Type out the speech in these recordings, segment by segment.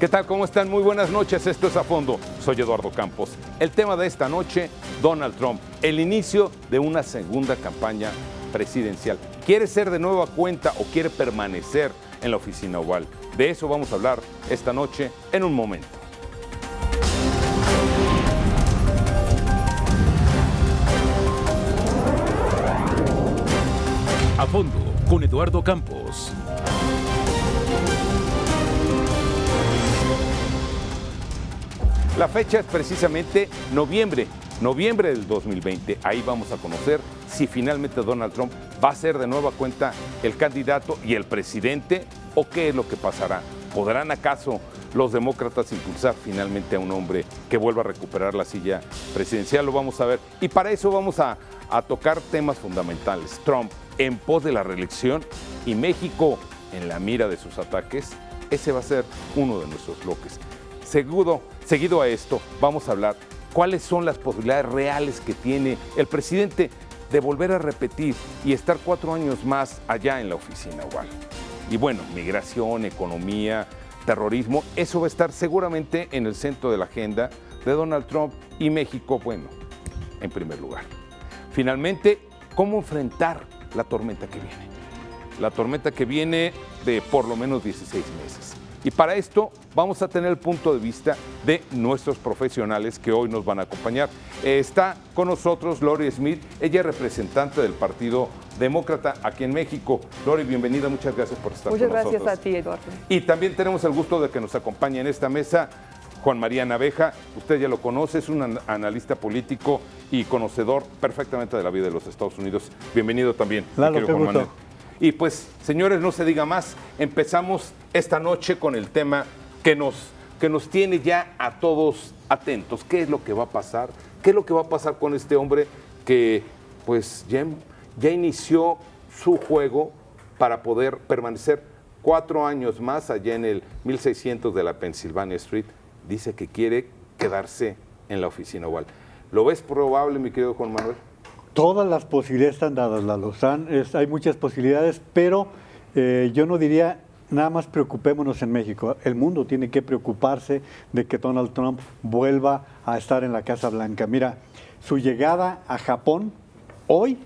¿Qué tal? ¿Cómo están? Muy buenas noches. Esto es A Fondo. Soy Eduardo Campos. El tema de esta noche, Donald Trump. El inicio de una segunda campaña presidencial. ¿Quiere ser de nueva cuenta o quiere permanecer en la oficina oval? De eso vamos a hablar esta noche en un momento. A Fondo con Eduardo Campos. La fecha es precisamente noviembre del 2020. Ahí vamos a conocer si finalmente Donald Trump va a ser de nueva cuenta el candidato y el presidente o qué es lo que pasará. ¿Podrán acaso los demócratas impulsar finalmente a un hombre que vuelva a recuperar la silla presidencial? Lo vamos a ver. Y para eso vamos a tocar temas fundamentales. Trump en pos de la reelección y México en la mira de sus ataques. Ese va a ser uno de nuestros bloques. Seguido a esto, vamos a hablar cuáles son las posibilidades reales que tiene el presidente de volver a repetir y estar 4 años más allá en la oficina oval. Y bueno, migración, economía, terrorismo, eso va a estar seguramente en el centro de la agenda de Donald Trump y México, bueno, en primer lugar. Finalmente, ¿cómo enfrentar la tormenta que viene? La tormenta que viene de por lo menos 16 meses. Y para esto vamos a tener el punto de vista de nuestros profesionales que hoy nos van a acompañar. Está con nosotros Lori Smith, ella es representante del Partido Demócrata aquí en México. Lori, bienvenida, muchas gracias por estar con nosotros. Muchas gracias a ti, Eduardo. Y también tenemos el gusto de que nos acompañe en esta mesa Juan María Naveja. Usted ya lo conoce, es un analista político y conocedor perfectamente de la vida de los Estados Unidos. Bienvenido también. Claro, qué gusto. Y pues, señores, no se diga más, empezamos esta noche con el tema que nos tiene ya a todos atentos. ¿Qué es lo que va a pasar? ¿Qué es lo que va a pasar con este hombre que pues ya inició su juego para poder permanecer 4 años más allá en el 1600 de la Pennsylvania Street? Dice que quiere quedarse en la oficina oval. ¿Lo ves probable, mi querido Juan Manuel? Todas las posibilidades están dadas, Lalo. Hay muchas posibilidades, pero yo no diría nada más preocupémonos en México. El mundo tiene que preocuparse de que Donald Trump vuelva a estar en la Casa Blanca. Mira, su llegada a Japón hoy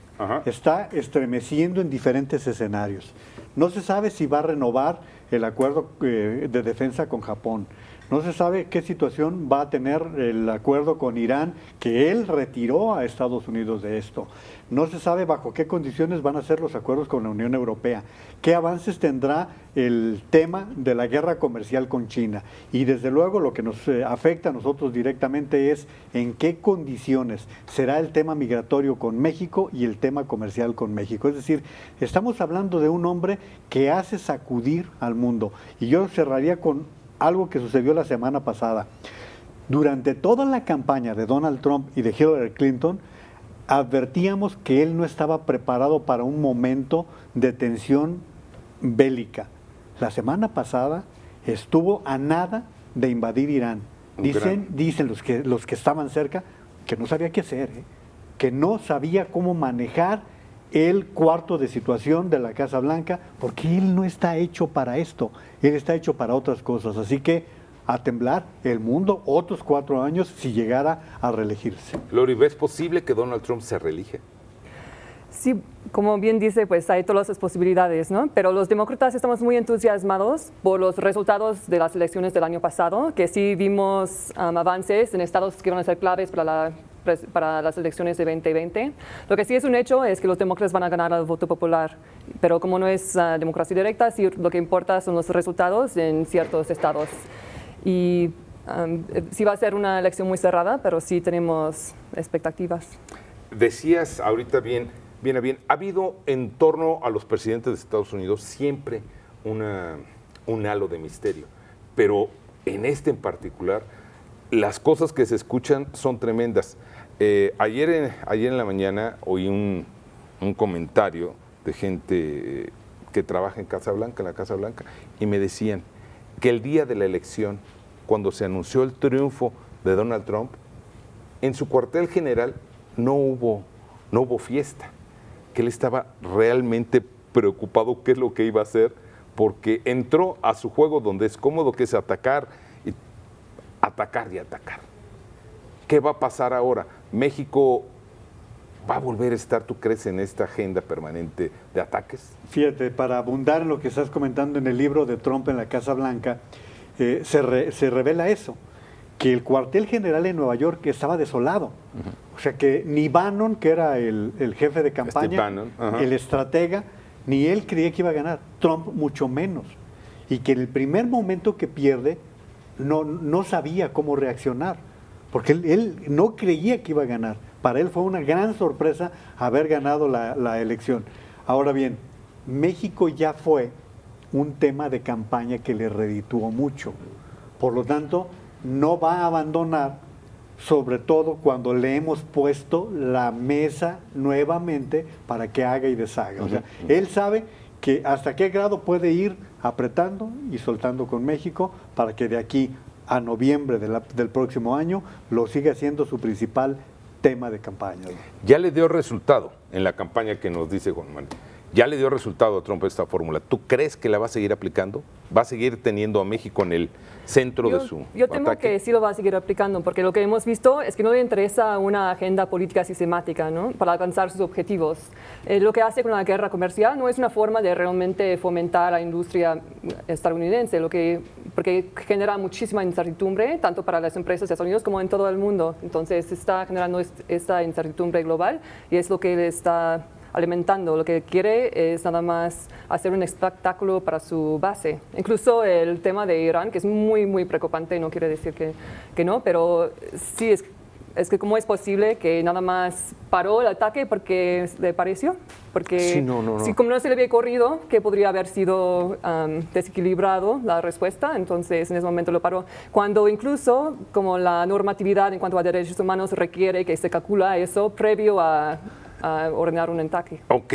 está estremeciendo en diferentes escenarios. No se sabe si va a renovar el acuerdo de defensa con Japón. No se sabe qué situación va a tener el acuerdo con Irán, que él retiró a Estados Unidos de esto. No se sabe bajo qué condiciones van a ser los acuerdos con la Unión Europea. ¿Qué avances tendrá el tema de la guerra comercial con China? Y desde luego lo que nos afecta a nosotros directamente es en qué condiciones será el tema migratorio con México y el tema comercial con México. Es decir, estamos hablando de un hombre que hace sacudir al mundo. Y yo cerraría con algo que sucedió la semana pasada. Durante toda la campaña de Donald Trump y de Hillary Clinton, advertíamos que él no estaba preparado para un momento de tensión bélica. La semana pasada estuvo a nada de invadir Irán. Dicen los que estaban cerca que no sabía qué hacer, que no sabía cómo manejar el cuarto de situación de la Casa Blanca, porque él no está hecho para esto, él está hecho para otras cosas. Así que a temblar el mundo otros 4 años si llegara a reelegirse. Lori, ¿ves posible que Donald Trump se reelija? Sí, como bien dice, pues hay todas las posibilidades, ¿no? Pero los demócratas estamos muy entusiasmados por los resultados de las elecciones del año pasado, que sí vimos avances en estados que van a ser claves para las elecciones de 2020. Lo que sí es un hecho es que los demócratas van a ganar el voto popular, pero como no es democracia directa, sí lo que importa son los resultados en ciertos estados. Y sí va a ser una elección muy cerrada, pero sí tenemos expectativas. Decías ahorita bien, ha habido en torno a los presidentes de Estados Unidos siempre un halo de misterio, pero en este en particular, las cosas que se escuchan son tremendas. Ayer en la mañana oí un comentario de gente que trabaja en la Casa Blanca, y me decían que el día de la elección, cuando se anunció el triunfo de Donald Trump, en su cuartel general no hubo fiesta, que él estaba realmente preocupado qué es lo que iba a hacer, porque entró a su juego donde es cómodo, que es atacar atacar y atacar. ¿Qué va a pasar ahora? México va a volver a estar, ¿tú crees, en esta agenda permanente de ataques? Fíjate, para abundar en lo que estás comentando en el libro de Trump en la Casa Blanca, se revela eso, que el cuartel general en Nueva York estaba desolado. O sea que ni Bannon, que era el jefe de campaña, Bannon, el estratega, ni él creía que iba a ganar, Trump mucho menos. Y que en el primer momento que pierde, no sabía cómo reaccionar, porque él no creía que iba a ganar. Para él fue una gran sorpresa haber ganado la elección. Ahora bien, México ya fue un tema de campaña que le redituó mucho. Por lo tanto, no va a abandonar, sobre todo cuando le hemos puesto la mesa nuevamente para que haga y deshaga. O sea, él sabe que hasta qué grado puede ir apretando y soltando con México para que de aquí a noviembre del próximo año lo siga siendo su principal tema de campaña. Ya le dio resultado en la campaña que nos dice Juan Manuel. Ya le dio resultado a Trump esta fórmula. ¿Tú crees que la va a seguir aplicando? ¿Va a seguir teniendo a México en el centro de su Yo temo ataque? que sí lo va a seguir aplicando, porque lo que hemos visto es que no le interesa una agenda política sistemática, ¿no?, para alcanzar sus objetivos. Lo que hace con la guerra comercial no es una forma de realmente fomentar la industria estadounidense, porque genera muchísima incertidumbre, tanto para las empresas de Estados Unidos como en todo el mundo. Entonces está generando esta incertidumbre global y es lo que le está alimentando. Lo que quiere es nada más hacer un espectáculo para su base. Incluso el tema de Irán, que es muy, muy preocupante, no quiere decir que no, pero sí es que cómo es posible que nada más paró el ataque porque le pareció. Porque sí, como no se le había corrido, que podría haber sido desequilibrado la respuesta, entonces en ese momento lo paró. Cuando incluso como la normatividad en cuanto a derechos humanos requiere que se calcula eso previo a ordenar un ataque. Ok,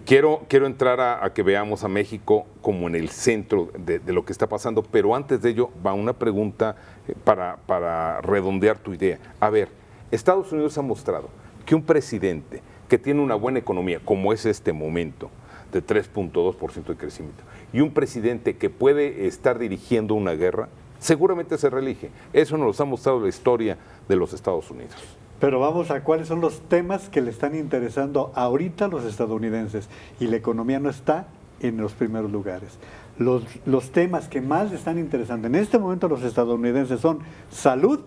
quiero entrar a que veamos a México como en el centro de lo que está pasando, pero antes de ello va una pregunta para redondear tu idea. A ver, Estados Unidos ha mostrado que un presidente que tiene una buena economía, como es este momento, de 3.2% de crecimiento, y un presidente que puede estar dirigiendo una guerra, seguramente se reelige. Eso nos lo ha mostrado la historia de los Estados Unidos. Pero vamos a cuáles son los temas que le están interesando ahorita a los estadounidenses. Y la economía no está en los primeros lugares. Los temas que más le están interesando en este momento a los estadounidenses son salud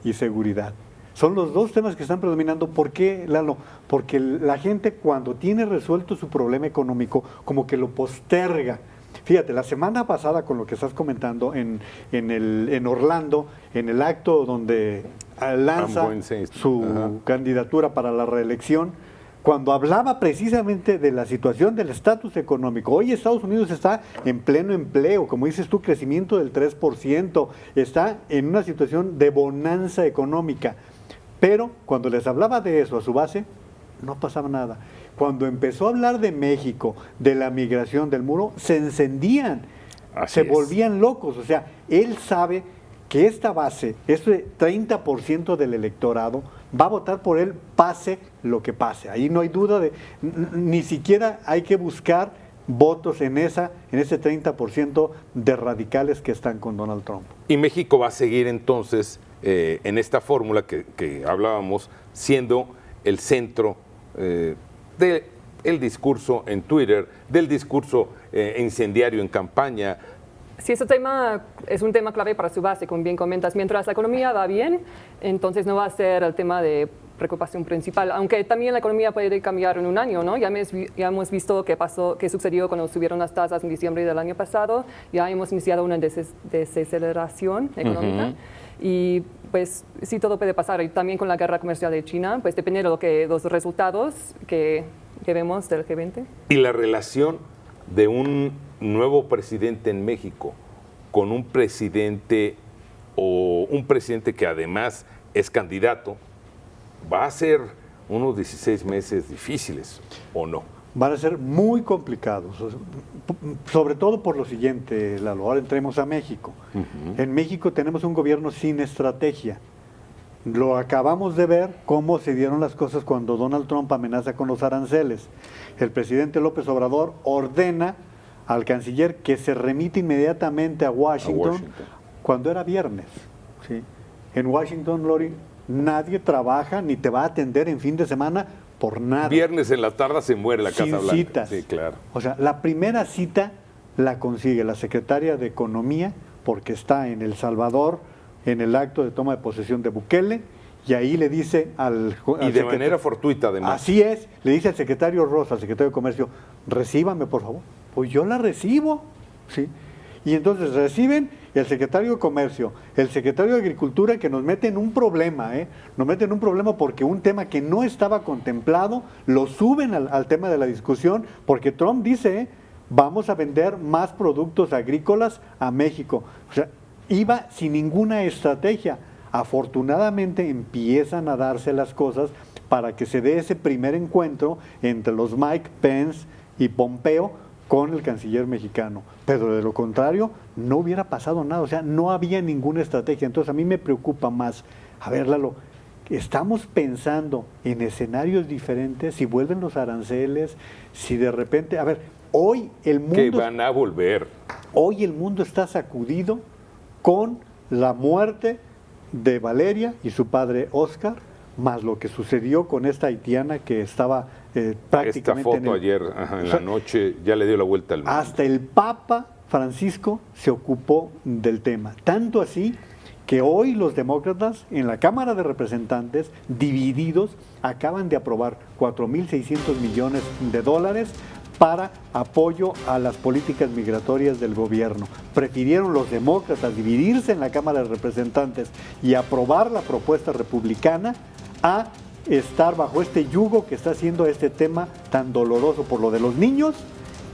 y seguridad. Son los dos temas que están predominando. ¿Por qué, Lalo? Porque la gente cuando tiene resuelto su problema económico, como que lo posterga. Fíjate, la semana pasada con lo que estás comentando en Orlando, en el acto donde lanza su candidatura para la reelección, cuando hablaba precisamente de la situación del estatus económico. Hoy Estados Unidos está en pleno empleo, como dices tú, crecimiento del 3%, está en una situación de bonanza económica. Pero cuando les hablaba de eso a su base, no pasaba nada. Cuando empezó a hablar de México, de la migración, del muro, se encendían, se volvían locos. O sea, él sabe que esta base, este 30% del electorado, va a votar por él pase lo que pase. Ahí no hay duda ni siquiera hay que buscar votos en ese 30% de radicales que están con Donald Trump. Y México va a seguir entonces en esta fórmula que hablábamos, siendo el centro del discurso en Twitter, del discurso incendiario en campaña. Sí, ese tema es un tema clave para su base, como bien comentas. Mientras la economía va bien, entonces no va a ser el tema de preocupación principal, aunque también la economía puede cambiar en un año, ¿no? Ya hemos visto qué sucedió cuando subieron las tasas en diciembre del año pasado, ya hemos iniciado una desaceleración económica. Y pues sí, todo puede pasar. Y también con la guerra comercial de China, pues depende de los resultados que vemos del G20. Y la relación de un nuevo presidente en México con un presidente que además es candidato, va a ser unos 16 meses difíciles, ¿o no? Van a ser muy complicados, sobre todo por lo siguiente, Lalo. Ahora entremos a México. En México tenemos un gobierno sin estrategia. Lo acabamos de ver cómo se dieron las cosas cuando Donald Trump amenaza con los aranceles. El presidente López Obrador ordena al canciller que se remite inmediatamente a Washington cuando era viernes. ¿Sí? En Washington, Lori, nadie trabaja ni te va a atender en fin de semana por nada. Viernes en la tarde se muere la Casa Sin Blanca. citas. Sí, claro. O sea, la primera cita la consigue la secretaria de Economía porque está en El Salvador en el acto de toma de posesión de Bukele y ahí le dice Y de manera fortuita, además. Así es, le dice al secretario Rosa, al secretario de Comercio, recíbame por favor. Pues yo la recibo, ¿sí? Y entonces reciben el secretario de Comercio, el secretario de Agricultura, que nos mete en un problema, nos mete en un problema porque un tema que no estaba contemplado lo suben al tema de la discusión, porque Trump dice, vamos a vender más productos agrícolas a México. O sea, iba sin ninguna estrategia. Afortunadamente empiezan a darse las cosas para que se dé ese primer encuentro entre los Mike Pence y Pompeo con el canciller mexicano. Pero de lo contrario, no hubiera pasado nada. O sea, no había ninguna estrategia. Entonces a mí me preocupa más. A ver, Lalo, estamos pensando en escenarios diferentes, si vuelven los aranceles, si de repente... A ver, hoy el mundo... Que van a volver. Hoy el mundo está sacudido con la muerte de Valeria y su padre Oscar, más lo que sucedió con esta haitiana que estaba prácticamente... Esta foto ayer, en la noche, ya le dio la vuelta al mundo. Hasta el Papa Francisco se ocupó del tema. Tanto así que hoy los demócratas en la Cámara de Representantes, divididos, acaban de aprobar 4.600 millones de dólares para apoyo a las políticas migratorias del gobierno. Prefirieron los demócratas dividirse en la Cámara de Representantes y aprobar la propuesta republicana a estar bajo este yugo que está haciendo este tema tan doloroso por lo de los niños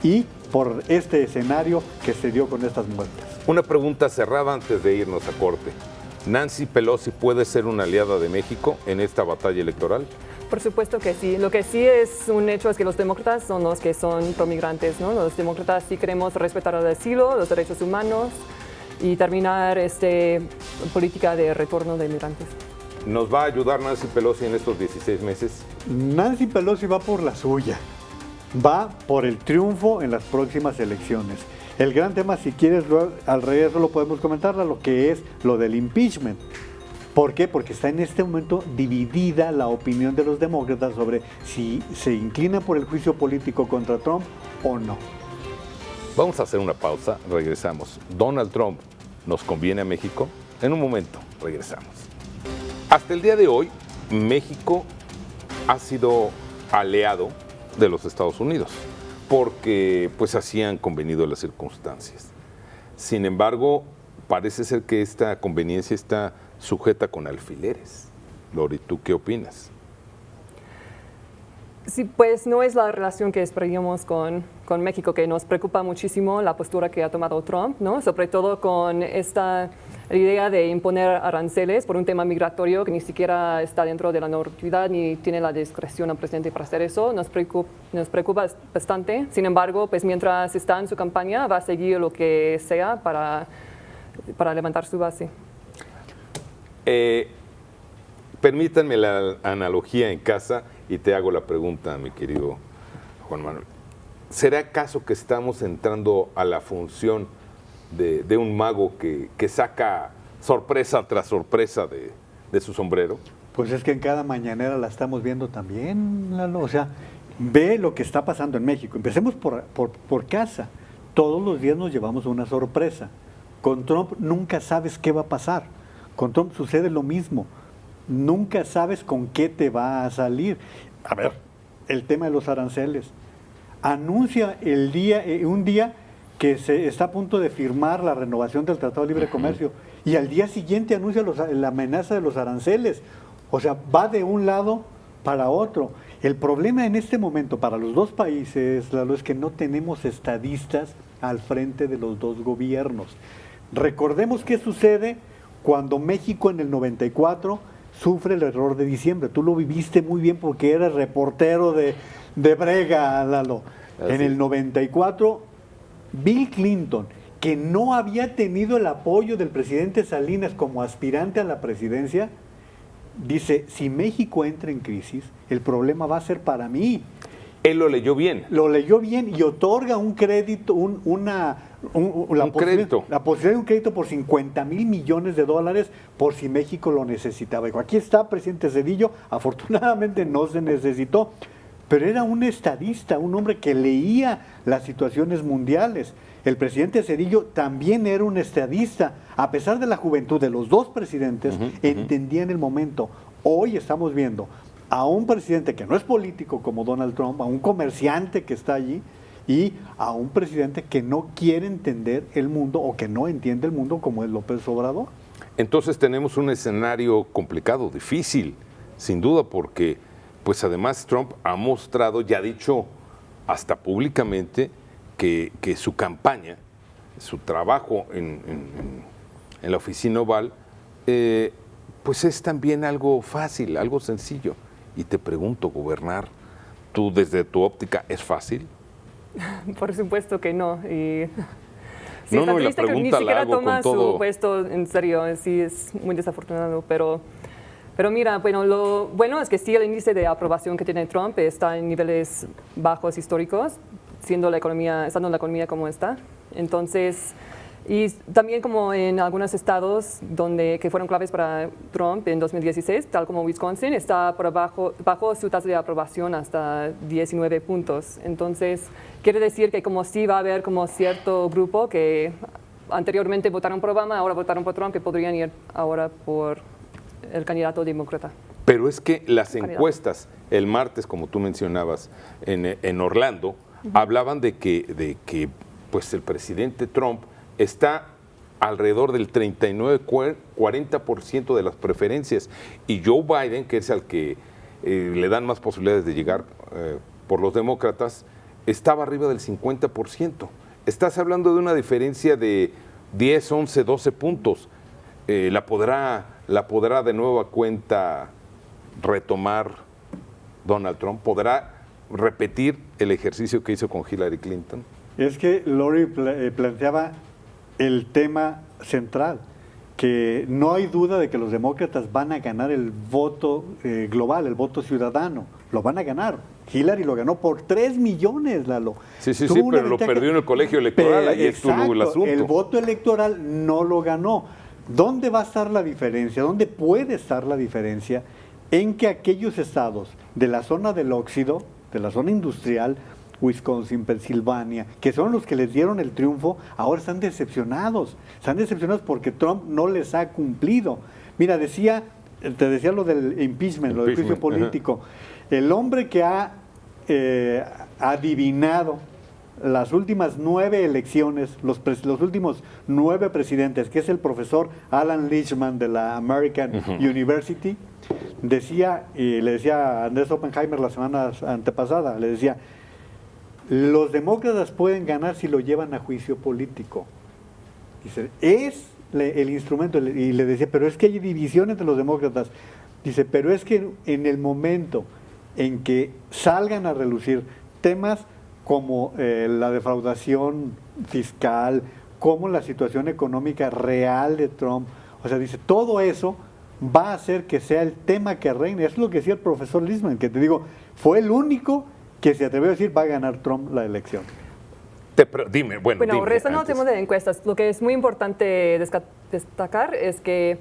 y por este escenario que se dio con estas muertes. Una pregunta cerrada antes de irnos a corte. ¿Nancy Pelosi puede ser una aliada de México en esta batalla electoral? Por supuesto que sí. Lo que sí es un hecho es que los demócratas son los que son promigrantes, ¿no? Los demócratas sí queremos respetar el asilo, los derechos humanos y terminar política de retorno de migrantes. ¿Nos va a ayudar Nancy Pelosi en estos 16 meses? Nancy Pelosi va por la suya, va por el triunfo en las próximas elecciones. El gran tema, si quieres, al regreso lo podemos comentar, lo que es lo del impeachment. ¿Por qué? Porque está en este momento dividida la opinión de los demócratas sobre si se inclina por el juicio político contra Trump o no. Vamos a hacer una pausa, regresamos. ¿Donald Trump nos conviene a México? En un momento, regresamos. Hasta el día de hoy, México ha sido aliado de los Estados Unidos, porque pues así han convenido las circunstancias. Sin embargo, parece ser que esta conveniencia está sujeta con alfileres. Lori, ¿tú qué opinas? Sí, pues no es la relación que esperaríamos con México, que nos preocupa muchísimo la postura que ha tomado Trump, ¿no? Sobre todo con esta idea de imponer aranceles por un tema migratorio que ni siquiera está dentro de la normatividad ni tiene la discreción al presidente para hacer eso. Nos preocupa bastante. Sin embargo, pues mientras está en su campaña va a seguir lo que sea para levantar su base. Permítanme la analogía en casa y te hago la pregunta, mi querido Juan Manuel. ¿Será acaso que estamos entrando a la función de un mago que saca sorpresa tras sorpresa de su sombrero? Pues es que en cada mañanera la estamos viendo también, Lalo. O sea, ve lo que está pasando en México. Empecemos por casa. Todos los días nos llevamos una sorpresa. Con Trump nunca sabes qué va a pasar. Con Trump sucede lo mismo. Nunca sabes con qué te va a salir. A ver, el tema de los aranceles. Anuncia un día que se está a punto de firmar la renovación del Tratado de Libre Comercio y al día siguiente anuncia la amenaza de los aranceles. O sea, va de un lado para otro. El problema en este momento para los dos países, Lalo, es que no tenemos estadistas al frente de los dos gobiernos. Recordemos qué sucede cuando México en el 94 sufre el error de diciembre. Tú lo viviste muy bien porque eras reportero de Brega, Lalo. En el 94, Bill Clinton, que no había tenido el apoyo del presidente Salinas como aspirante a la presidencia, dice, si México entra en crisis, el problema va a ser para mí. Él lo leyó bien. Lo leyó bien y otorga un crédito, Un crédito. La posibilidad de un crédito por 50,000 millones de dólares por si México lo necesitaba. Digo, aquí está, presidente Zedillo, afortunadamente no se necesitó, pero era un estadista, un hombre que leía las situaciones mundiales. El presidente Zedillo también era un estadista, a pesar de la juventud de los dos presidentes, entendían el momento. Hoy estamos viendo a un presidente que no es político como Donald Trump, a un comerciante que está allí, y a un presidente que no quiere entender el mundo o que no entiende el mundo como es López Obrador. Entonces tenemos un escenario complicado, difícil, sin duda, porque pues además Trump ha mostrado, ya ha dicho hasta públicamente, que su campaña, su trabajo en la oficina oval, pues es también algo fácil, algo sencillo. Y te pregunto, gobernar, tú desde tu óptica, ¿es fácil? Por supuesto que no. Y sí, No, está no, y la triste que ni pregunta la siquiera hago toma con todo. su puesto en serio. Sí, es muy desafortunado. Pero mira, bueno, lo bueno es que sí, el índice de aprobación que tiene Trump está en niveles bajos históricos, estando la economía como está. Entonces, y también como en algunos estados que fueron claves para Trump en 2016, tal como Wisconsin, está por bajo su tasa de aprobación hasta 19 puntos. Entonces, quiere decir que como sí va a haber como cierto grupo que anteriormente votaron por Obama, ahora votaron por Trump, que podrían ir ahora por el candidato demócrata. Pero es que las encuestas el martes, como tú mencionabas, en Orlando, hablaban de que pues el presidente Trump está alrededor del 39-40% de las preferencias, y Joe Biden, que es al que le dan más posibilidades de llegar por los demócratas, estaba arriba del 50%. Estás hablando de una diferencia de 10, 11, 12 puntos. ¿La podrá de nueva cuenta retomar Donald Trump? ¿Podrá repetir el ejercicio que hizo con Hillary Clinton? Es que Lori planteaba el tema central, que no hay duda de que los demócratas van a ganar el voto global, el voto ciudadano, lo van a ganar. Hillary lo ganó por 3 millones, Lalo. Sí, pero lo perdió en el colegio electoral, ahí estuvo el asunto. El voto electoral no lo ganó. ¿Dónde va a estar la diferencia? ¿Dónde puede estar la diferencia? En que aquellos estados de la zona del óxido, de la zona industrial, Wisconsin, Pensilvania, que son los que les dieron el triunfo, ahora están decepcionados. Están decepcionados porque Trump no les ha cumplido. Mira, te decía lo del impeachment, lo del juicio político. El hombre que ha adivinado las últimas 9 elecciones, los últimos 9 presidentes, que es el profesor Alan Lichtman de la American University, decía, y le decía a Andrés Oppenheimer la semana antepasada, le decía, los demócratas pueden ganar si lo llevan a juicio político. Dice, es el instrumento, y le decía, pero es que hay divisiones entre los demócratas. Dice, pero es que en el momento en que salgan a relucir temas como la defraudación fiscal, como la situación económica real de Trump, o sea, dice, todo eso va a hacer que sea el tema que reine. Eso es lo que decía el profesor Lichtman, que te digo, fue el único que se atrevió a decir va a ganar Trump la elección. Dime. Regresando al tema de encuestas, lo que es muy importante destacar es que,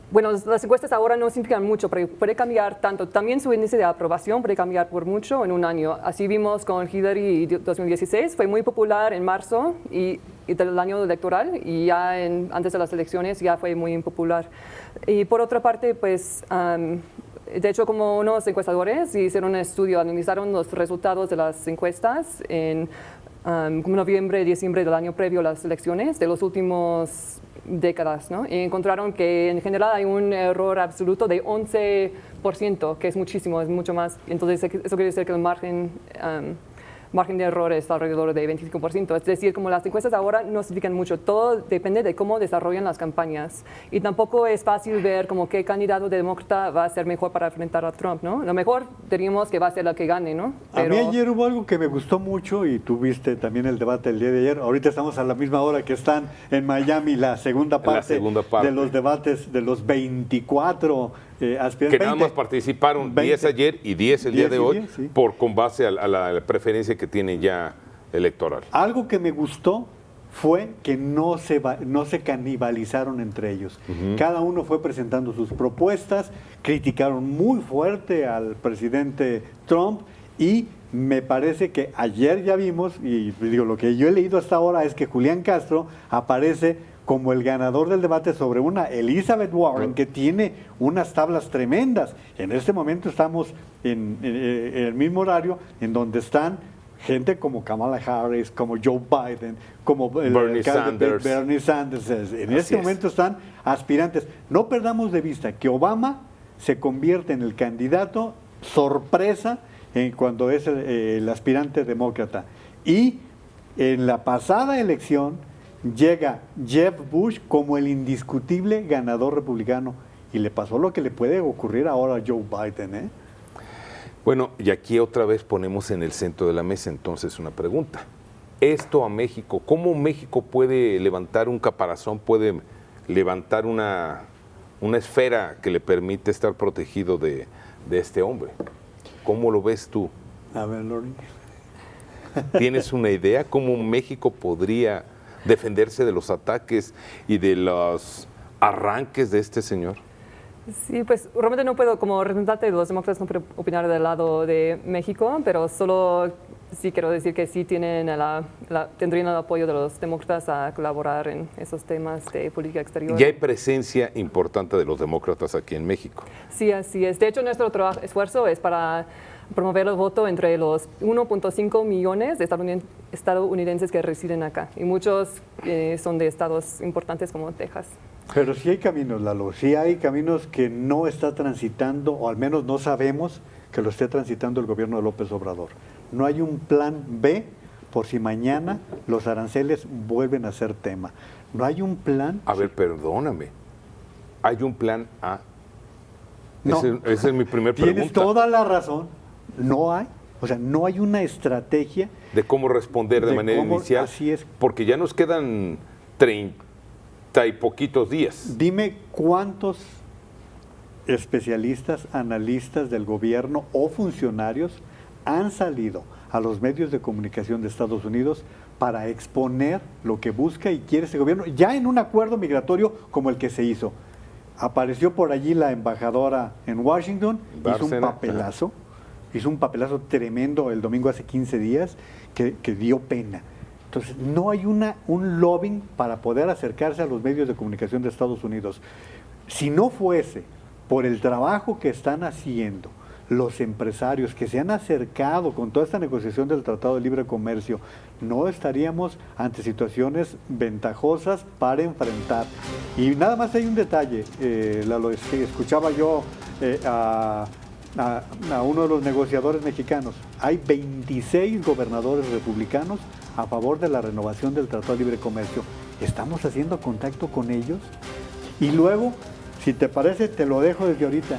bueno, las encuestas ahora no significan mucho, pero puede cambiar tanto. También su índice de aprobación puede cambiar por mucho en un año. Así vimos con Hillary en 2016, fue muy popular en marzo y del año electoral, y ya antes de las elecciones ya fue muy impopular. Y por otra parte, pues, de hecho, como unos encuestadores hicieron un estudio, analizaron los resultados de las encuestas en noviembre y diciembre del año previo a las elecciones de los últimos décadas, ¿no? Y encontraron que en general hay un error absoluto de 11%, que es muchísimo, es mucho más. Entonces, eso quiere decir que el margen de error es alrededor de 25%. Es decir, como las encuestas ahora no significan mucho, todo depende de cómo desarrollan las campañas. Y tampoco es fácil ver como qué candidato de demócrata va a ser mejor para enfrentar a Trump, ¿no? Lo mejor diríamos que va a ser la que gane, ¿no? Pero a mí ayer hubo algo que me gustó mucho, y tú viste también el debate el día de ayer. Ahorita estamos a la misma hora que están en Miami la segunda parte de los debates de los 24 aspirantes. Que nada más participaron 10 ayer y 10 el día de hoy, 10, sí, con base a la preferencia que tiene ya electoral. Algo que me gustó fue que no se canibalizaron entre ellos. Cada uno fue presentando sus propuestas, criticaron muy fuerte al presidente Trump y me parece que ayer ya vimos, y digo, lo que yo he leído hasta ahora es que Julián Castro aparece como el ganador del debate sobre una Elizabeth Warren que tiene unas tablas tremendas. En este momento estamos en el mismo horario en donde están gente como Kamala Harris, como Joe Biden, como Bernie Sanders. Bernie Sanders. En este momento están aspirantes. No perdamos de vista que Obama se convierte en el candidato sorpresa cuando es el aspirante demócrata. Y en la pasada elección llega Jeb Bush como el indiscutible ganador republicano. Y le pasó lo que le puede ocurrir ahora a Joe Biden, ¿eh? Bueno, y aquí otra vez ponemos en el centro de la mesa entonces una pregunta. Esto a México, ¿cómo México puede levantar un caparazón, puede levantar una esfera que le permite estar protegido de este hombre? ¿Cómo lo ves tú? A ver, Lori. ¿Tienes una idea cómo México podría defenderse de los ataques y de los arranques de este señor? Sí, pues realmente no puedo, como representante de los demócratas, no puedo opinar del lado de México, pero solo sí quiero decir que sí tienen tendrían el apoyo de los demócratas a colaborar en esos temas de política exterior. Ya hay presencia importante de los demócratas aquí en México. Sí, así es. De hecho, nuestro esfuerzo es para promover el voto entre los 1.5 millones de estadounidenses que residen acá, y muchos son de estados importantes como Texas. Pero sí hay caminos, Lalo, sí hay caminos que no está transitando, o al menos no sabemos que lo esté transitando el gobierno de López Obrador. No hay un plan B por si mañana los aranceles vuelven a ser tema. No hay un plan... A ver, perdóname. ¿Hay un plan A? No. Esa es mi primera pregunta. Tienes toda la razón. No hay. O sea, no hay una estrategia... De cómo responder de manera inicial. Así es. Porque ya nos quedan 30 y poquitos días. Dime cuántos especialistas, analistas del gobierno o funcionarios han salido a los medios de comunicación de Estados Unidos para exponer lo que busca y quiere ese gobierno, ya en un acuerdo migratorio como el que se hizo. Apareció por allí la embajadora en Washington, hizo un papelazo tremendo el domingo hace 15 días que dio pena. Entonces, no hay un lobbying para poder acercarse a los medios de comunicación de Estados Unidos. Si no fuese por el trabajo que están haciendo los empresarios que se han acercado con toda esta negociación del Tratado de Libre Comercio, no estaríamos ante situaciones ventajosas para enfrentar. Y nada más hay un detalle, Lalo, es que escuchaba yo a uno de los negociadores mexicanos. Hay 26 gobernadores republicanos a favor de la renovación del Tratado de Libre Comercio. ¿Estamos haciendo contacto con ellos? Y luego, si te parece, te lo dejo desde ahorita.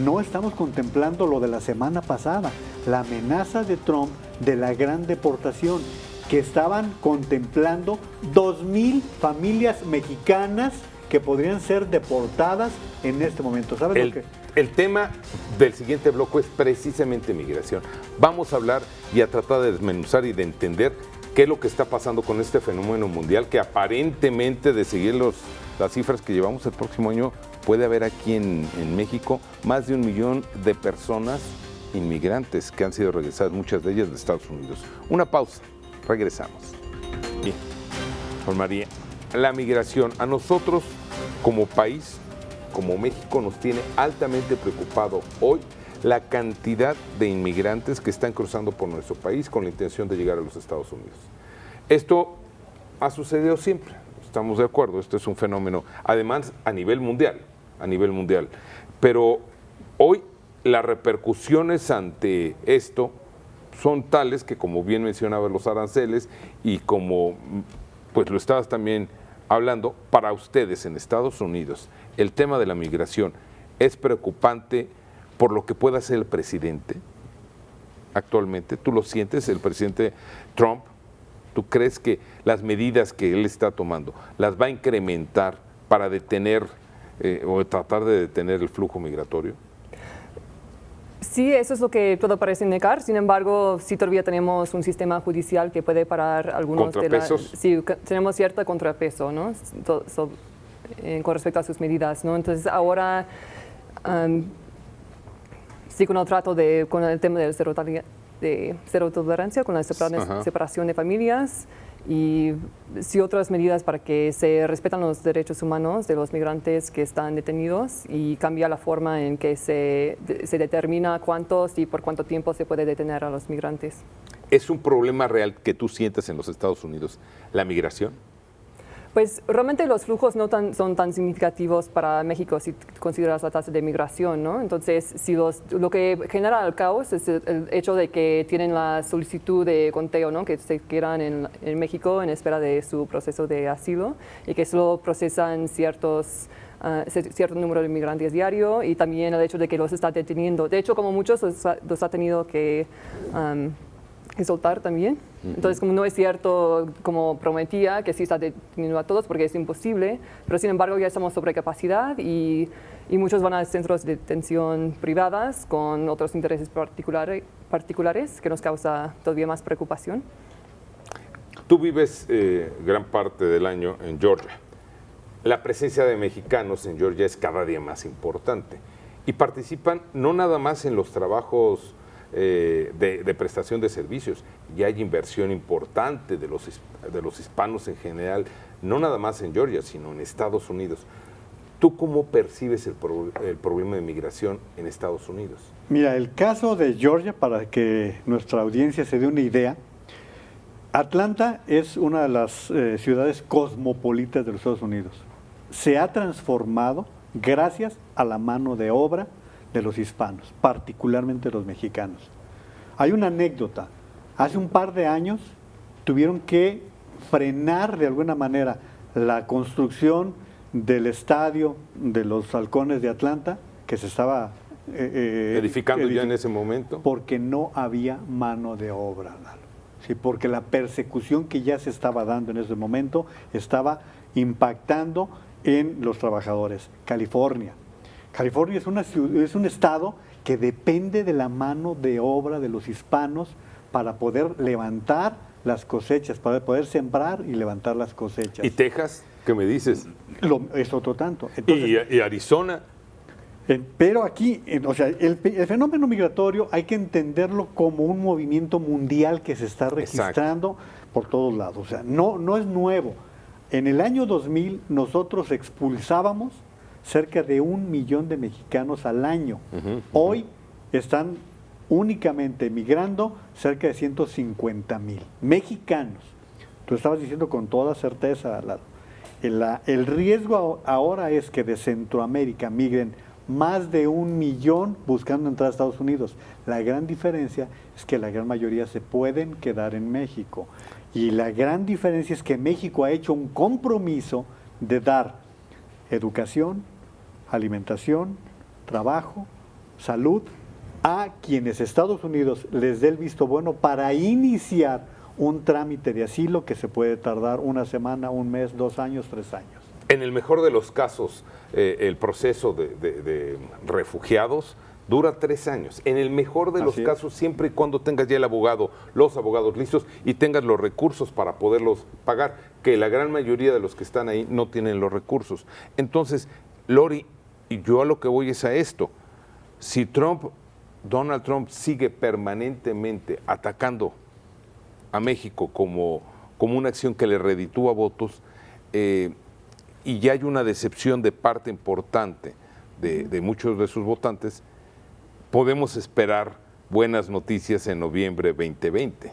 No estamos contemplando lo de la semana pasada, la amenaza de Trump de la gran deportación, que estaban contemplando 2,000 familias mexicanas que podrían ser deportadas en este momento. ¿Sabes lo que? El tema del siguiente bloque es precisamente migración. Vamos a hablar y a tratar de desmenuzar y de entender qué es lo que está pasando con este fenómeno mundial que aparentemente, de seguir las cifras que llevamos el próximo año, puede haber aquí en México más de 1 millón de personas inmigrantes que han sido regresadas, muchas de ellas de Estados Unidos. Una pausa, regresamos. Bien, Juan María, la migración a nosotros como país, como México, nos tiene altamente preocupado hoy la cantidad de inmigrantes que están cruzando por nuestro país con la intención de llegar a los Estados Unidos. Esto ha sucedido siempre, estamos de acuerdo, esto es un fenómeno, además a nivel mundial, pero hoy las repercusiones ante esto son tales que, como bien mencionaba, los aranceles y como pues lo estabas también hablando, para ustedes en Estados Unidos, el tema de la migración es preocupante por lo que pueda hacer el presidente actualmente. ¿Tú lo sientes, el presidente Trump? ¿Tú crees que las medidas que él está tomando las va a incrementar para detener o tratar de detener el flujo migratorio? Sí, eso es lo que todo parece indicar. Sin embargo, sí todavía tenemos un sistema judicial que puede parar algunos ¿Contrapesos? Sí, tenemos cierto contrapeso, ¿no? Con respecto a sus medidas, ¿no? Entonces ahora sí, con el trato con el tema de cero tolerancia, con la separación de familias y sí otras medidas para que se respetan los derechos humanos de los migrantes que están detenidos y cambia la forma en que se determina cuántos y por cuánto tiempo se puede detener a los migrantes. ¿Es un problema real que tú sientes en los Estados Unidos la migración? Pues realmente los flujos no son tan significativos para México si consideras la tasa de migración, ¿no? Entonces, lo que genera el caos es el hecho de que tienen la solicitud de conteo, ¿no? Que se quedan en México en espera de su proceso de asilo y que solo procesan cierto número de inmigrantes diario y también el hecho de que los está deteniendo. De hecho, como muchos los ha tenido que soltar también. Entonces, como no es cierto, como prometía, que sí está deteniendo a todos, porque es imposible, pero sin embargo ya estamos sobre capacidad y muchos van a centros de detención privadas con otros intereses particulares que nos causa todavía más preocupación. Tú vives gran parte del año en Georgia. La presencia de mexicanos en Georgia es cada día más importante y participan no nada más en los trabajos de prestación de servicios. Ya hay inversión importante de los hispanos en general, no nada más en Georgia, sino en Estados Unidos. ¿Tú cómo percibes el problema de migración en Estados Unidos? Mira, el caso de Georgia, para que nuestra audiencia se dé una idea, Atlanta es una de las ciudades cosmopolitas de los Estados Unidos. Se ha transformado gracias a la mano de obra de los hispanos, particularmente los mexicanos. Hay una anécdota. Hace un par de años tuvieron que frenar de alguna manera la construcción del estadio de los Halcones de Atlanta, que se estaba edificando ya en ese momento. Porque no había mano de obra, Lalo. Sí, porque la persecución que ya se estaba dando en ese momento estaba impactando en los trabajadores. California es un estado que depende de la mano de obra de los hispanos para poder levantar las cosechas, para poder sembrar y levantar las cosechas. ¿Y Texas? ¿Qué me dices? Es otro tanto. Entonces, ¿Y Arizona? Pero aquí, o sea, el fenómeno migratorio hay que entenderlo como un movimiento mundial que se está registrando por todos lados. O sea, no es nuevo. En el año 2000 nosotros expulsábamos cerca de 1 millón de mexicanos al año. Hoy están únicamente migrando cerca de 150,000 mexicanos. Tú estabas diciendo con toda certeza, Lalo. El riesgo ahora es que de Centroamérica migren más de 1 millón buscando entrar a Estados Unidos. La gran diferencia es que la gran mayoría se pueden quedar en México. Y la gran diferencia es que México ha hecho un compromiso de dar educación, alimentación, trabajo, salud a quienes Estados Unidos les dé el visto bueno para iniciar un trámite de asilo que se puede tardar 1 semana, 1 mes, 2 años, 3 años. En el mejor de los casos, el proceso de refugiados dura 3 años. En el mejor de los casos, siempre y cuando tengas ya los abogados listos y tengas los recursos para poderlos pagar, que la gran mayoría de los que están ahí no tienen los recursos. Entonces, Lori, y yo a lo que voy es a esto. Si Donald Trump sigue permanentemente atacando a México como una acción que le reditúa votos, y ya hay una decepción de parte importante de muchos de sus votantes, podemos esperar buenas noticias en noviembre 2020,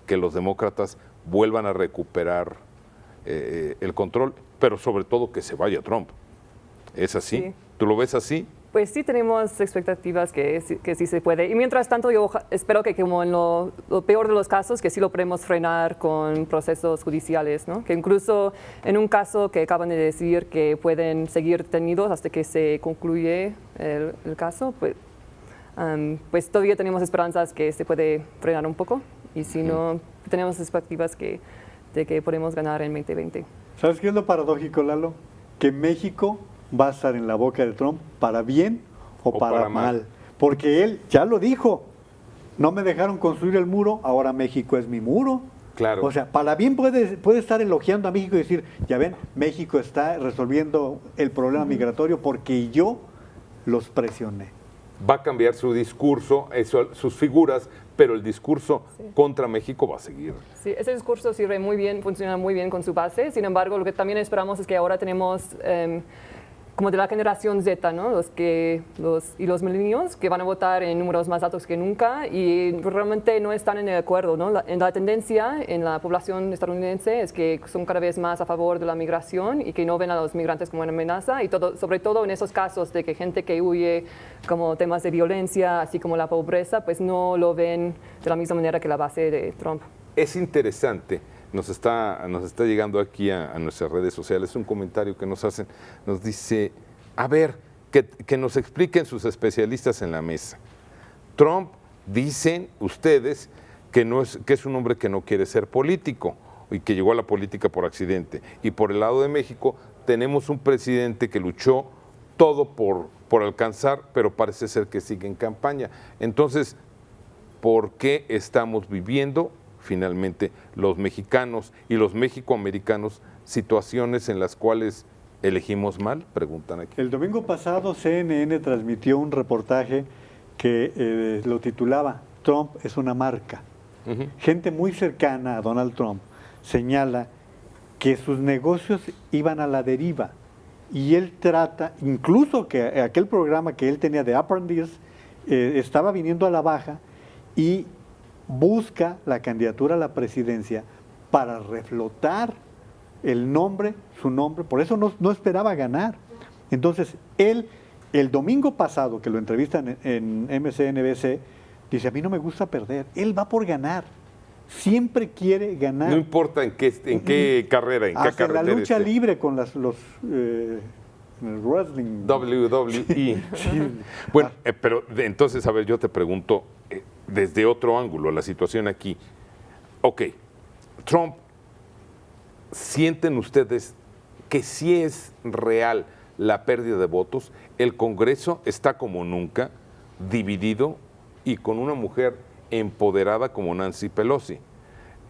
que los demócratas vuelvan a recuperar el control, pero sobre todo que se vaya Trump. ¿Es así? Sí. ¿Tú lo ves así? Pues sí tenemos expectativas que sí se puede. Y mientras tanto yo espero que como en lo peor de los casos, que sí lo podemos frenar con procesos judiciales, ¿no? Que incluso en un caso que acaban de decir que pueden seguir detenidos hasta que se concluye el caso, pues todavía tenemos esperanzas que se puede frenar un poco. Y si no, tenemos expectativas de que podemos ganar en 2020. ¿Sabes qué es lo paradójico, Lalo? Que México va a estar en la boca de Trump para bien o para mal. porque él ya lo dijo, no me dejaron construir el muro, ahora México es mi muro. Claro. O sea, para bien puede estar elogiando a México y decir, ya ven, México está resolviendo el problema migratorio porque yo los presioné. Va a cambiar su discurso, sus figuras, pero el discurso contra México va a seguir. Sí, ese discurso sirve muy bien, funciona muy bien con su base. Sin embargo, lo que también esperamos es que ahora tenemos como de la generación Z, ¿no? Los millennials que van a votar en números más altos que nunca y realmente no están en el acuerdo, ¿no? La tendencia en la población estadounidense es que son cada vez más a favor de la migración y que no ven a los migrantes como una amenaza y sobre todo en esos casos de que gente que huye como temas de violencia, así como la pobreza, pues no lo ven de la misma manera que la base de Trump. Es interesante. Nos está llegando aquí a nuestras redes sociales un comentario que nos hacen, nos dice, a ver, que nos expliquen sus especialistas en la mesa. Trump, dicen ustedes, que es un hombre que no quiere ser político y que llegó a la política por accidente. Y por el lado de México tenemos un presidente que luchó todo por alcanzar, pero parece ser que sigue en campaña. Entonces, ¿por qué estamos viviendo finalmente los mexicanos y los mexicoamericanos situaciones en las cuales elegimos mal? Preguntan aquí. El domingo pasado CNN transmitió un reportaje que lo titulaba Trump es una marca. Gente muy cercana a Donald Trump señala que sus negocios iban a la deriva y él trata, incluso que aquel programa que él tenía de Apprentice estaba viniendo a la baja y busca la candidatura a la presidencia para reflotar su nombre, por eso no esperaba ganar. Entonces, él, el domingo pasado que lo entrevistan en MSNBC, dice, a mí no me gusta perder, él va por ganar, siempre quiere ganar. No importa en qué carrera, en qué carretera. La lucha libre con los wrestling. WWE. Sí. Bueno, pero entonces, a ver, yo te pregunto, desde otro ángulo, la situación aquí. Ok, Trump, ¿sienten ustedes que sí es real la pérdida de votos? El Congreso está como nunca dividido y con una mujer empoderada como Nancy Pelosi.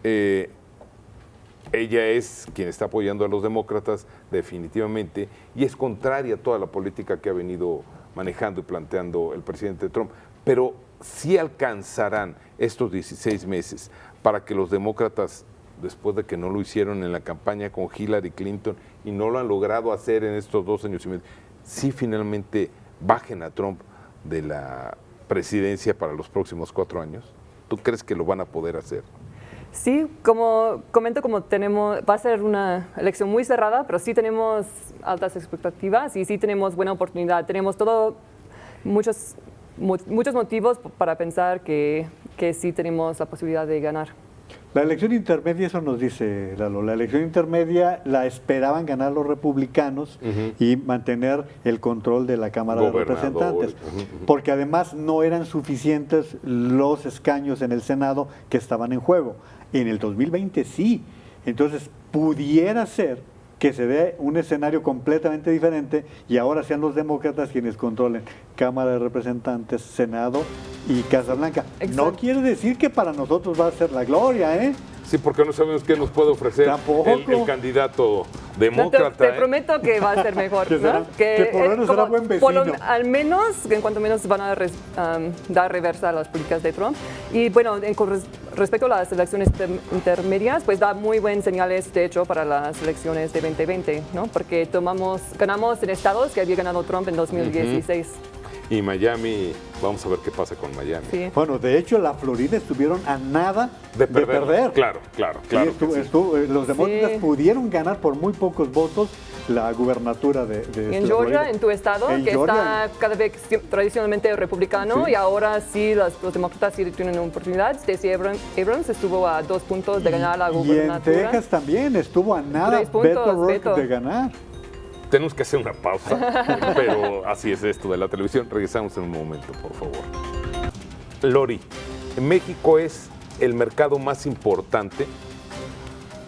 Ella es quien está apoyando a los demócratas definitivamente y es contraria a toda la política que ha venido manejando y planteando el presidente Trump. Pero sí alcanzarán estos 16 meses para que los demócratas, después de que no lo hicieron en la campaña con Hillary Clinton y no lo han logrado hacer en estos 2 años y medio, sí finalmente bajen a Trump de la presidencia para los próximos 4 años. ¿Tú crees que lo van a poder hacer? Sí, como comento, va a ser una elección muy cerrada, pero sí tenemos altas expectativas y sí tenemos buena oportunidad. Tenemos muchos motivos para pensar que sí tenemos la posibilidad de ganar. La elección intermedia, eso nos dice Lalo, la elección intermedia la esperaban ganar los republicanos y mantener el control de la Cámara de Representantes, porque además no eran suficientes los escaños en el Senado que estaban en juego. En el 2020 sí, entonces pudiera ser que se dé un escenario completamente diferente y ahora sean los demócratas quienes controlen Cámara de Representantes, Senado y Casa Blanca. Exacto. No quiere decir que para nosotros va a ser la gloria, ¿eh? Sí, porque no sabemos qué nos puede ofrecer el candidato demócrata. Te prometo que va a ser mejor. ¿No? Que por lo menos será buen vecino. Al menos, en cuanto menos van a dar reversa a las políticas de Trump. Y bueno, con respecto a las elecciones intermedias, pues da muy buenas señales, de hecho, para las elecciones de 2020, ¿no? Porque ganamos en estados que había ganado Trump en 2016. Y Miami, vamos a ver qué pasa con Miami. Sí. Bueno, de hecho, la Florida estuvieron a nada de perder. Claro. Los demócratas pudieron ganar por muy pocos votos la gubernatura de en Georgia, Florida. En tu estado, que está cada vez tradicionalmente republicano, y ahora sí los demócratas sí tienen una oportunidad. Stacey Abrams estuvo a 2 puntos de ganar la gubernatura. Y en Texas también estuvo a nada Beto O'Rourke de ganar. Tenemos que hacer una pausa, pero así es esto de la televisión. Regresamos en un momento, por favor. Lori, México es el mercado más importante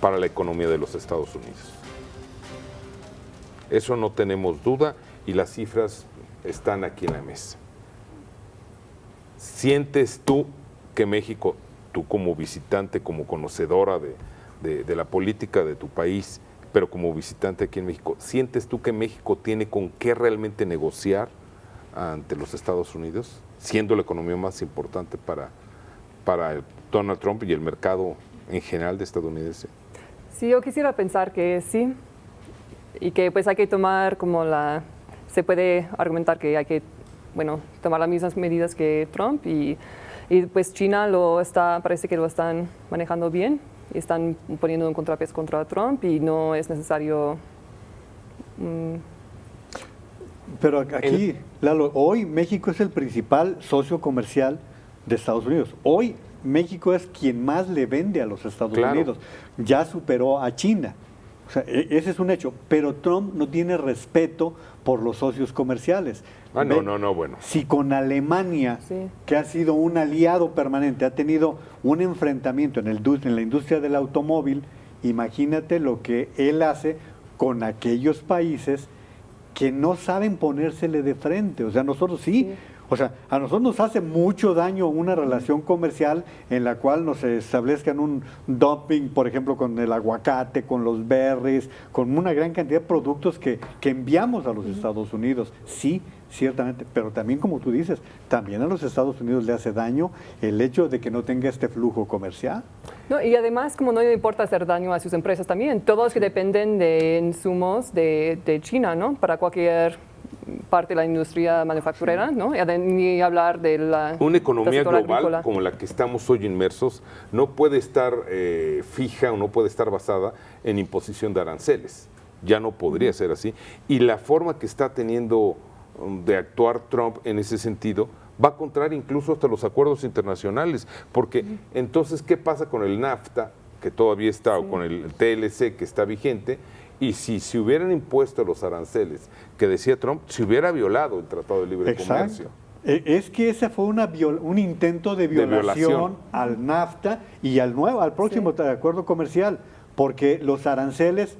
para la economía de los Estados Unidos. Eso no tenemos duda y las cifras están aquí en la mesa. ¿sientes tú que México, tú como visitante, como conocedora de la política de tu país, pero como visitante aquí en México, ¿sientes tú que México tiene con qué realmente negociar ante los Estados Unidos, siendo la economía más importante para Donald Trump y el mercado en general de estadounidense? Sí, yo quisiera pensar que sí, y que pues hay que tomar se puede argumentar que hay que, tomar las mismas medidas que Trump y pues China parece que lo están manejando bien y están poniendo un contrapeso contra Trump y no es necesario. Pero aquí, Lalo, hoy México es el principal socio comercial de Estados Unidos. Hoy México es quien más le vende a los Estados Unidos. Ya superó a China. O sea, ese es un hecho. Pero Trump no tiene respeto por los socios comerciales. Bueno. Si con Alemania, sí, que ha sido un aliado permanente, ha tenido un enfrentamiento en la industria del automóvil, imagínate lo que él hace con aquellos países que no saben ponérsele de frente. O sea, nosotros sí. O sea, a nosotros nos hace mucho daño una relación comercial en la cual nos establezcan un dumping, por ejemplo, con el aguacate, con los berries, con una gran cantidad de productos que enviamos a los Estados Unidos. Sí, ciertamente, pero también, como tú dices, también a los Estados Unidos le hace daño el hecho de que no tenga este flujo comercial. No, y además, como no le importa hacer daño a sus empresas también, todos que dependen de insumos de China, ¿no? Para cualquier parte de la industria manufacturera, ¿no? Ni hablar de una economía global agrícola, como la que estamos hoy inmersos no puede estar fija o no puede estar basada en imposición de aranceles. Ya no podría ser así. Y la forma que está teniendo de actuar Trump en ese sentido va a contraria incluso hasta los acuerdos internacionales, porque entonces, ¿qué pasa con el NAFTA, que todavía está, o con el TLC, que está vigente? Y si se hubieran impuesto los aranceles que decía Trump, se hubiera violado el Tratado de Libre Comercio. Es que ese fue un intento de violación al NAFTA y al próximo acuerdo comercial, porque los aranceles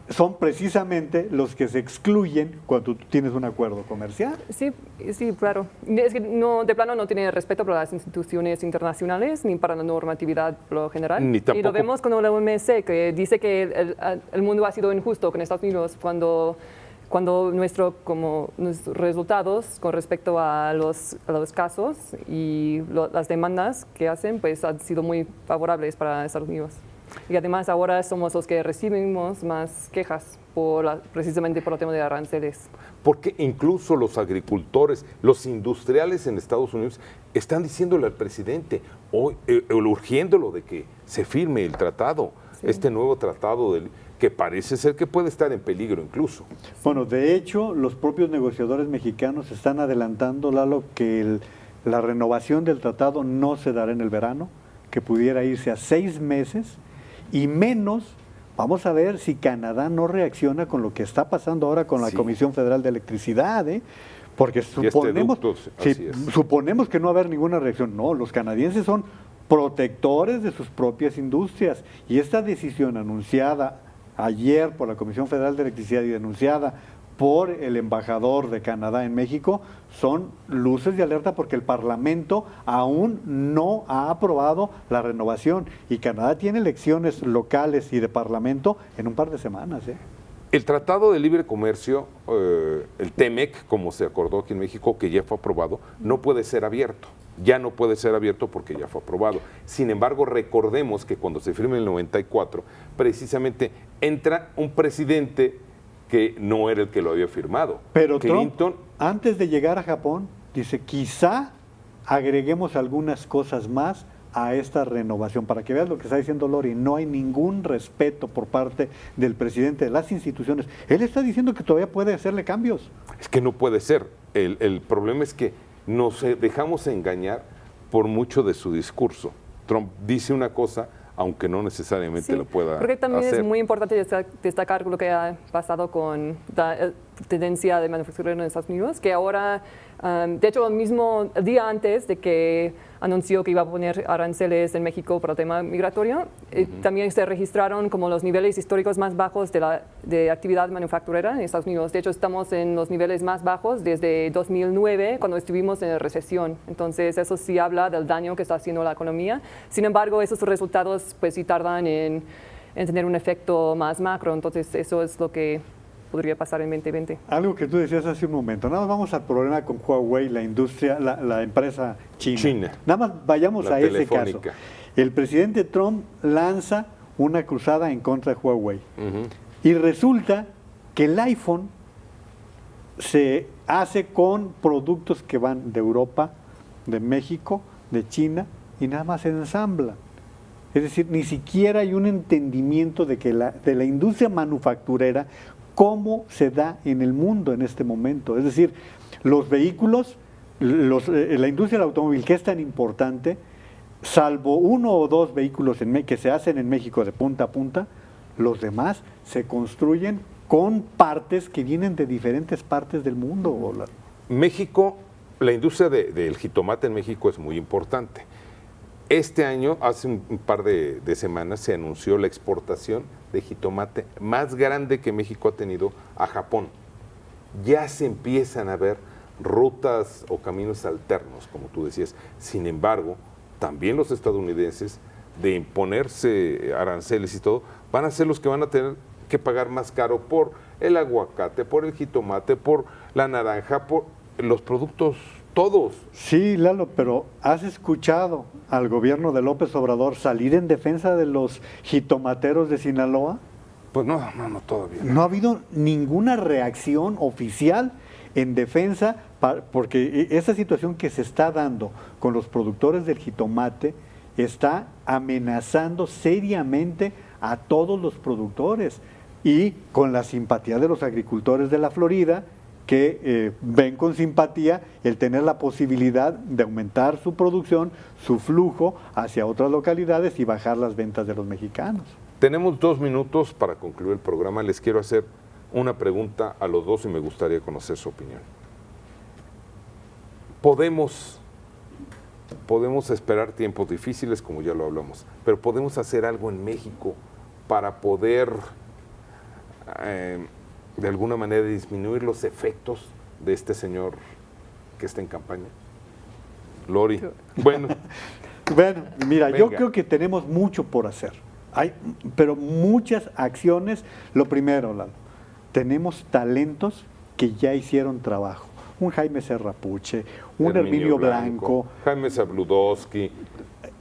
son precisamente los que se excluyen cuando tú tienes un acuerdo comercial. Sí, claro. Es que de plano no tiene respeto para las instituciones internacionales ni para la normatividad por lo general. Ni tampoco. Y lo vemos con la OMS, que dice que el mundo ha sido injusto con Estados Unidos cuando nuestros resultados con respecto a los casos y las demandas que hacen, pues han sido muy favorables para Estados Unidos. Y además ahora somos los que recibimos más quejas precisamente por el tema de aranceles. Porque incluso los agricultores, los industriales en Estados Unidos están diciéndole al presidente, urgiéndolo de que se firme el tratado, este nuevo tratado que parece ser que puede estar en peligro incluso. Bueno, de hecho, los propios negociadores mexicanos están adelantando, Lalo, que la renovación del tratado no se dará en el verano, que pudiera irse a 6 meses y menos. Vamos a ver si Canadá no reacciona con lo que está pasando ahora con la Comisión Federal de Electricidad, porque suponemos que no va a haber ninguna reacción. No, los canadienses son protectores de sus propias industrias y esta decisión anunciada ayer por la Comisión Federal de Electricidad y denunciada por el embajador de Canadá en México son luces de alerta porque el Parlamento aún no ha aprobado la renovación y Canadá tiene elecciones locales y de Parlamento en un par de semanas. El Tratado de Libre Comercio, el TEMEC, como se acordó aquí en México, que ya fue aprobado, no puede ser abierto. Ya no puede ser abierto porque ya fue aprobado. Sin embargo, recordemos que cuando se firma el 94, precisamente entra un presidente que no era el que lo había firmado. Pero Clinton, Trump, antes de llegar a Japón, dice, quizá agreguemos algunas cosas más a esta renovación. Para que veas lo que está diciendo Lori, no hay ningún respeto por parte del presidente de las instituciones. Él está diciendo que todavía puede hacerle cambios. Es que no puede ser. El problema es que nos dejamos engañar por mucho de su discurso. Trump dice una cosa, aunque no necesariamente lo pueda hacer. Porque también es muy importante destacar lo que ha pasado con tendencia de manufactura en Estados Unidos, que ahora, de hecho, el mismo día antes de que anunció que iba a poner aranceles en México por el tema migratorio, también se registraron como los niveles históricos más bajos de actividad manufacturera en Estados Unidos. De hecho, estamos en los niveles más bajos desde 2009, cuando estuvimos en la recesión. Entonces, eso sí habla del daño que está haciendo la economía. Sin embargo, esos resultados pues sí tardan en tener un efecto más macro. Entonces, eso es lo que podría pasar en 2020. Algo que tú decías hace un momento, nada más vamos al problema con Huawei, la industria, la empresa china. Nada más vayamos a ese caso. El presidente Trump lanza una cruzada en contra de Huawei y resulta que el iPhone se hace con productos que van de Europa, de México, de China y nada más se ensamblan. Es decir, ni siquiera hay un entendimiento de la industria manufacturera, cómo se da en el mundo en este momento. Es decir, los vehículos, la industria del automóvil, que es tan importante, salvo 1 o 2 vehículos que se hacen en México de punta a punta, los demás se construyen con partes que vienen de diferentes partes del mundo. México, la industria del jitomate en México es muy importante. Este año, hace un par de semanas, se anunció la exportación de jitomate más grande que México ha tenido a Japón. Ya se empiezan a ver rutas o caminos alternos, como tú decías. Sin embargo, también los estadounidenses, de imponerse aranceles y todo, van a ser los que van a tener que pagar más caro por el aguacate, por el jitomate, por la naranja, por los productos todos. Sí, Lalo, pero ¿has escuchado al gobierno de López Obrador salir en defensa de los jitomateros de Sinaloa? Pues no, todavía. No ha habido ninguna reacción oficial en defensa, porque esa situación que se está dando con los productores del jitomate está amenazando seriamente a todos los productores y con la simpatía de los agricultores de la Florida, que ven con simpatía el tener la posibilidad de aumentar su producción, su flujo hacia otras localidades y bajar las ventas de los mexicanos. Tenemos 2 minutos para concluir el programa. Les quiero hacer una pregunta a los dos y me gustaría conocer su opinión. Podemos esperar tiempos difíciles, como ya lo hablamos, pero podemos hacer algo en México para poder de alguna manera disminuir los efectos de este señor que está en campaña. Lori, bueno, mira, venga. Yo creo que tenemos mucho por hacer. Pero muchas acciones. Lo primero, Lalo, tenemos talentos que ya hicieron trabajo. Un Jaime Serrapuche, un Herminio Blanco, Jaime Zabludowski.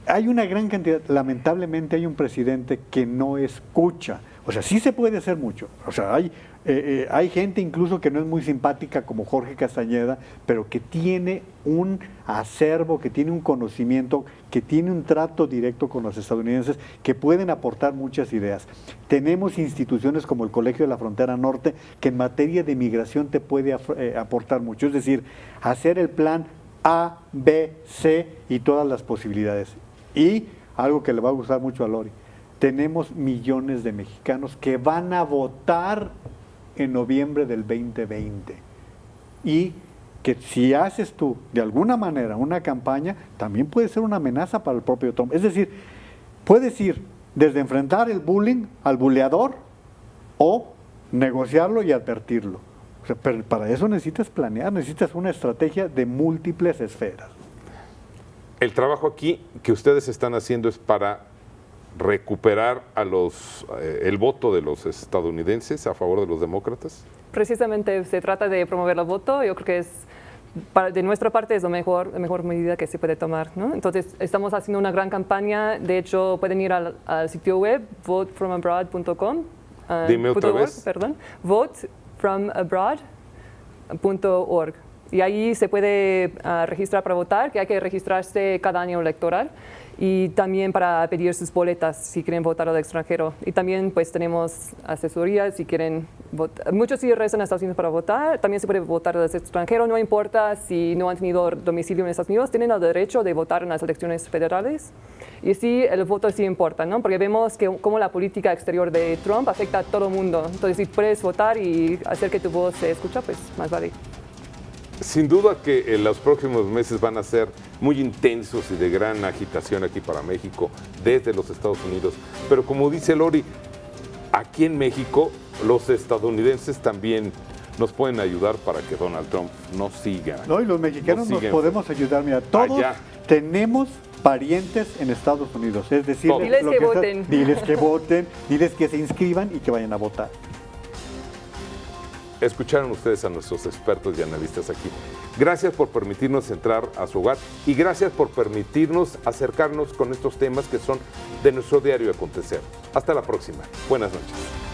Hay una gran cantidad. Lamentablemente hay un presidente que no escucha. O sea, sí se puede hacer mucho. O sea, hay gente incluso que no es muy simpática como Jorge Castañeda, pero que tiene un acervo, que tiene un conocimiento, que tiene un trato directo con los estadounidenses, que pueden aportar muchas ideas. Tenemos instituciones como el Colegio de la Frontera Norte, que en materia de migración te puede aportar mucho. Es decir, hacer el plan A, B, C y todas las posibilidades. Y algo que le va a gustar mucho a Lori, tenemos millones de mexicanos que van a votar en noviembre del 2020 y que si haces tú de alguna manera una campaña, también puede ser una amenaza para el propio Trump. Es decir, puedes ir desde enfrentar el bullying al buleador o negociarlo y advertirlo. O sea, pero para eso necesitas planear, necesitas una estrategia de múltiples esferas. El trabajo aquí que ustedes están haciendo es para recuperar el voto de los estadounidenses a favor de los demócratas. Precisamente se trata de promover el voto. Yo creo que de nuestra parte es la mejor medida que se puede tomar, ¿no? Entonces estamos haciendo una gran campaña. De hecho, pueden ir al sitio web votefromabroad.com. Dime otra vez. Votefromabroad.org. Y ahí se puede registrar para votar, que hay que registrarse cada año electoral. Y también para pedir sus boletas si quieren votar al extranjero. Y también pues tenemos asesoría si quieren votar. Muchos sí regresan a Estados Unidos para votar. También se puede votar al extranjero. No importa si no han tenido domicilio en Estados Unidos, tienen el derecho de votar en las elecciones federales. Y sí, el voto sí importa, ¿no? Porque vemos que cómo la política exterior de Trump afecta a todo el mundo. Entonces, si puedes votar y hacer que tu voz se escuche, pues más vale. Sin duda que en los próximos meses van a ser muy intensos y de gran agitación aquí para México, desde los Estados Unidos. Pero como dice Lori, aquí en México los estadounidenses también nos pueden ayudar para que Donald Trump no siga. No, y los mexicanos nos podemos ayudar. Mira, todos tenemos parientes en Estados Unidos. Es decir, diles que voten. Diles que voten, diles que se inscriban y que vayan a votar. Escucharon ustedes a nuestros expertos y analistas aquí. Gracias por permitirnos entrar a su hogar y gracias por permitirnos acercarnos con estos temas que son de nuestro diario acontecer. Hasta la próxima. Buenas noches.